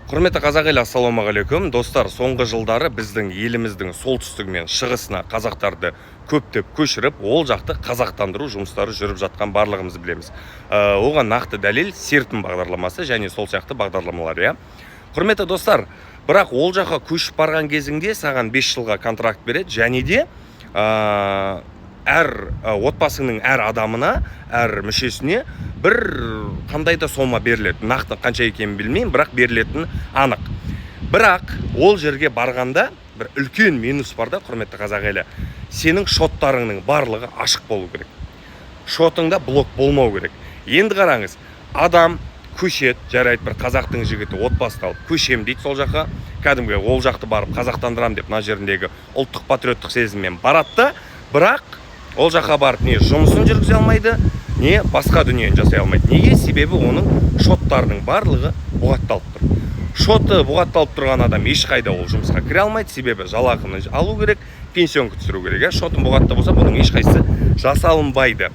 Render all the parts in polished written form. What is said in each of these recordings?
Құрметті қазақ елі, ассалаумағалейкум. Достар, соңғы жылдары біздің еліміздің солтүстігі мен шығысына қазақтарды көптеп көшіріп, ол жақты қазақтандыру жұмыстары жүріп жатқан барлығымыз білеміз. Оған нақты дәлел Сертін бағдарламасы және сол сияқты бағдарламалар, иә. Құрметті достар, бірақ ол жаққа көшіп барған кезіңде саған 5 жылға контракт береді, және де әр отбасыңның әр адамына, әр мүшесіне бір қандай да сома беріледі. Нақты қанша екенін білмеймін, бірақ берілетін анық. Бірақ ол жерге барғанда бір үлкен минус бар да, құрметті қазақ елі. Сенің шоттарыңның барлығы ашық болу керек. Шотыңда блок болмау керек. Енді қараңыз, адам көшет, жарайды, бір қазақтың жігіті отбасын алып көшем дейді сол жаққа, кәдімгі ол жақты барып қазақтандырам деп мына жеріндегі ұлттық патриоттық сезіммен барады да, бірақ ол жаққа барып не жұмысын жүргізе алмайды, не басқа дүниені жасай алмайды. Неге? Себебі оның шоттарының барлығы бұғатталып тұр. Шоты бұғатталып тұрған адам ешқайда ол жұмысқа кіре алмайды, себебі жалақыны алу керек, пенсион күтсіру керек. Шотын бұғатта болса, бұның ешқайсысы жасалынбайды.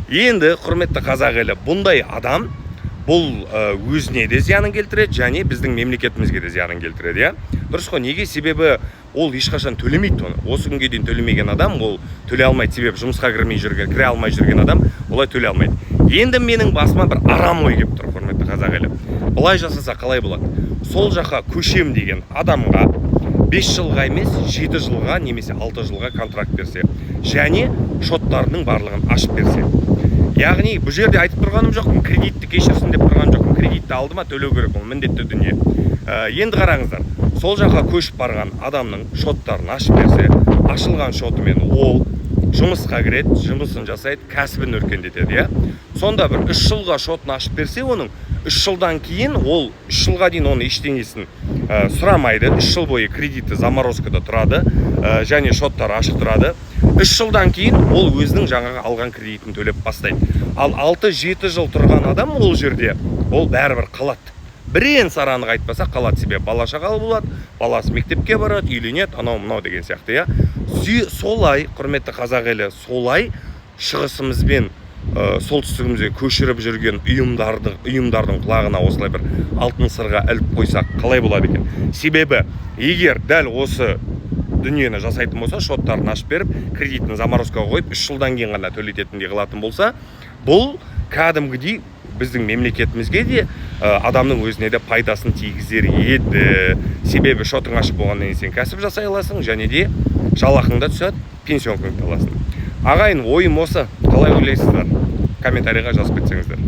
Енді құрметті қазақ елі, бұндай адам бұл өзіне де зиянын келтіреді, және біздің мемлекетімізге де зиянын келтіреді, дұрыс қой? Неге? Себебі ол ешқашан төлемейді оны. Осы күнге дейін төлемеген адам ол төлей алмайды, себебі жұмысқа кіре алмай жүрген адам олай төлей алмайды. Енді менің басыма бір арам ой келіп тұр, құрметті қазақ елі. Бұлай жасаса қалай болады? Сол жаққа көшем деген адамға 5 жылға емес 7 жылға немесе 6 жылға контракт берсе, және шоттарының барлығын ашып берсе. Яғни бұл жерде айтып тұрғаным жоқпын, кредитті кешірсін деп тұрған жоқпын. Кредитті алды ма төлеу керек, ол міндетті дүние. Енді қараңыздар, сол жаққа көшіп барған адамның шоттарын ашып берсе, ашылған шотымен ол жұмысқа кіреді, жұмысын жасайды, кәсібін өркендетеді, Сонда бір 3 жылға шотын ашып берсе, оның 3 жылдан кейін ол 3 жылға дейін оны ештеңесін сұрамайды. 3 жыл бойы кредиті заморозкада тұрады, және шоттары ашық тұрады. 3 жылдан кейін ол өзінің жаңағы алған кредитін төлеп бастайды. Ал 6-7 жыл тұрған адам ол жерде, ол бәрібір қалады. Бірен сараны айтпаса қалады, себебі бала шағалы болады, баласы мектепке барады, үйленеді, анау-мынау деген сияқты, Солай, құрметті қазақ елі, солай шығысымызбен солтүстігімізге көшіріп жүрген ұйымдардың құлағына осылай бір алтын сырға іліп қойсақ қалай болады екен? Себебі егер дәл осы дүниені жасайтын болса, шоттарын ашып беріп, кредитін заморозкаға қойып, 3 жылдан кейін ғана төлететіндей қылатын болса, бұл кәдімгідей біздің мемлекетімізге де адамның өзіне де пайдасын тигізер еді. Себебі шотың ашық болғаннан кейін сен кәсіп жасай аласың, және де жалақыңда түседі, пенсион аласың. Ағайын, ойым осы. Қалай ойлайсыздар? Комментарийға жазып кетсеңіздер.